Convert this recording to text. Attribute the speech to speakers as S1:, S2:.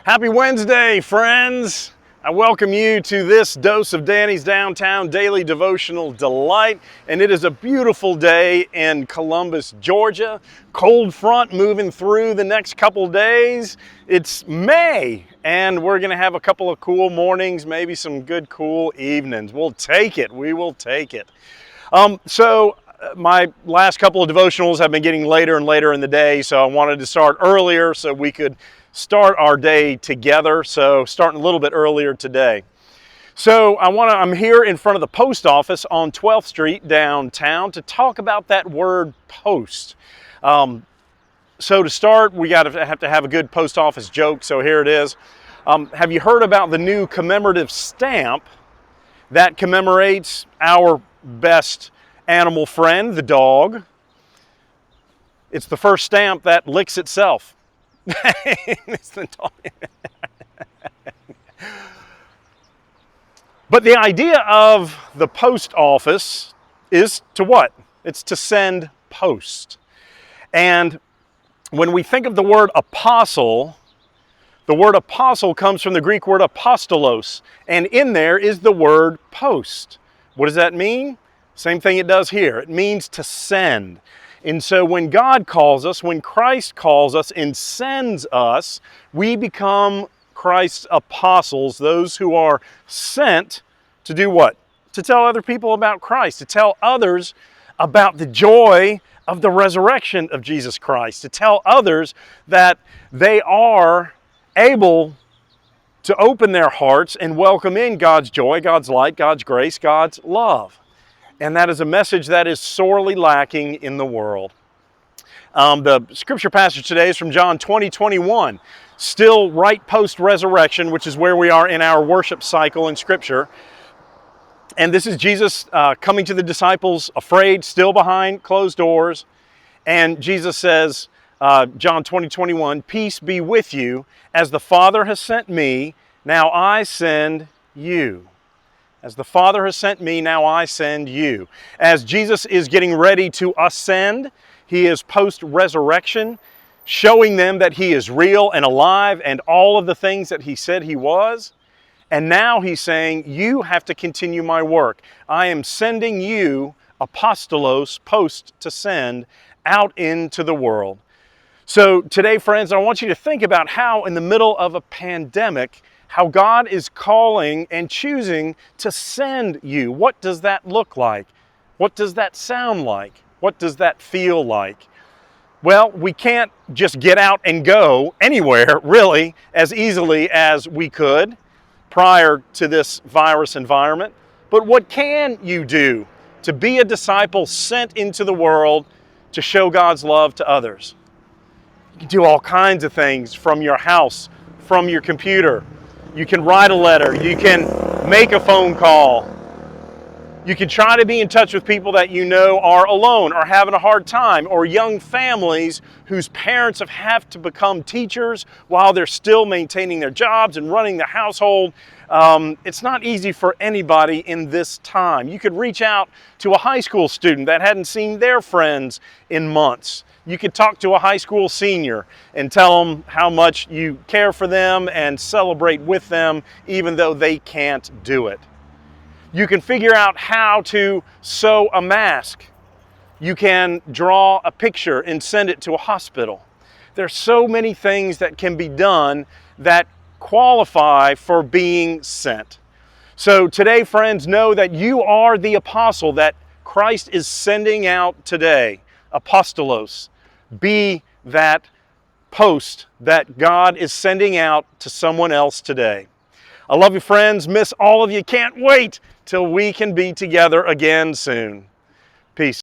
S1: Happy Wednesday, friends. I welcome you to this dose of Danny's Downtown Daily Devotional Delight. And it is a beautiful day in Columbus, Georgia. Cold front moving through the next couple days. It's May, and we're going to have a couple of cool mornings, maybe some good cool evenings. We'll take it. We will take it. My last couple of devotionals have been getting later and later in the day, so I wanted to start earlier so we could start our day together. So starting a little bit earlier today. So I'm here in front of the post office on 12th Street downtown to talk about that word post. So to start, we have to have a good post office joke, so here it is. Have you heard about the new commemorative stamp that commemorates our best animal friend, the dog? It's the first stamp that licks itself. It's the dog. But the idea of the post office is to what? It's to send post. And when we think of the word apostle, the word apostle comes from the Greek word apostolos, and in there is the word post. What does that mean? Same thing it does here. It means to send. And so when God calls us, when Christ calls us and sends us, we become Christ's apostles, those who are sent to do what? To tell other people about Christ, to tell others about the joy of the resurrection of Jesus Christ, to tell others that they are able to open their hearts and welcome in God's joy, God's light, God's grace, God's love. And that is a message that is sorely lacking in the world. The scripture passage today is from John 20:21, still right post-resurrection, which is where we are in our worship cycle in Scripture. And this is Jesus coming to the disciples, afraid, still behind closed doors. And Jesus says, John 20:21, "Peace be with you, as the Father has sent me, now I send you." As the Father has sent me, now I send you. As Jesus is getting ready to ascend, he is post-resurrection, showing them that he is real and alive and all of the things that he said he was. And now he's saying, you have to continue my work. I am sending you, apostolos, post to send, out into the world. So today, friends, I want you to think about how in the middle of a pandemic, how God is calling and choosing to send you. What does that look like? What does that sound like? What does that feel like? Well, we can't just get out and go anywhere, really, as easily as we could prior to this virus environment. But what can you do to be a disciple sent into the world to show God's love to others? You can do all kinds of things from your house, from your computer. You can write a letter. You can make a phone call. You can try to be in touch with people that you know are alone or having a hard time, or young families whose parents have had to become teachers while they're still maintaining their jobs and running the household. It's not easy for anybody in this time. You could reach out to a high school student that hadn't seen their friends in months. You could talk to a high school senior and tell them how much you care for them and celebrate with them, even though they can't do it. You can figure out how to sew a mask. You can draw a picture and send it to a hospital. There's so many things that can be done that qualify for being sent. So today, friends, know that you are the apostle that Christ is sending out today. Apostolos. Be that post that God is sending out to someone else today. I love you, friends. Miss all of you. Can't wait till we can be together again soon.